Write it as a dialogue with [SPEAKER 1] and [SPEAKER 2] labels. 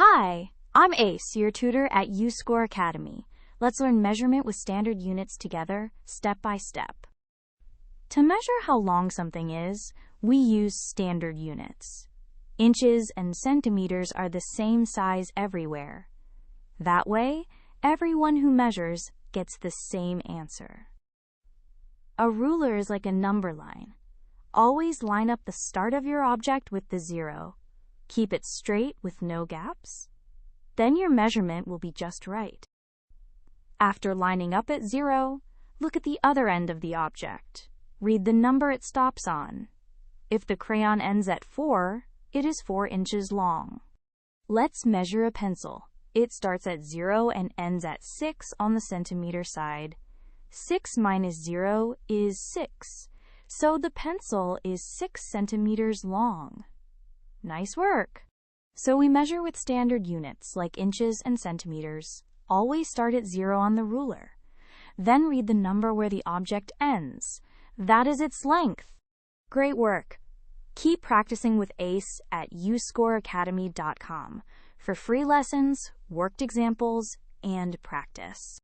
[SPEAKER 1] Hi, I'm Ace, your tutor at UScore Academy. Let's learn measurement with standard units together, step by step. To measure how long something is, we use standard units. Inches and centimeters are the same size everywhere. That way, everyone who measures gets the same answer. A ruler is like a number line. Always line up the start of your object with the 0. Keep it straight with no gaps. Then your measurement will be just right. After lining up at 0, look at the other end of the object. Read the number it stops on. If the crayon ends at 4, it is 4 inches long. Let's measure a pencil. It starts at 0 and ends at 6 on the centimeter side. 6 minus 0 is 6, so the pencil is 6 centimeters long. Nice work! So we measure with standard units like inches and centimeters. Always start at 0 on the ruler. Then read the number where the object ends. That is its length. Great work! Keep practicing with Ace at uscoreacademy.com for free lessons, worked examples, and practice.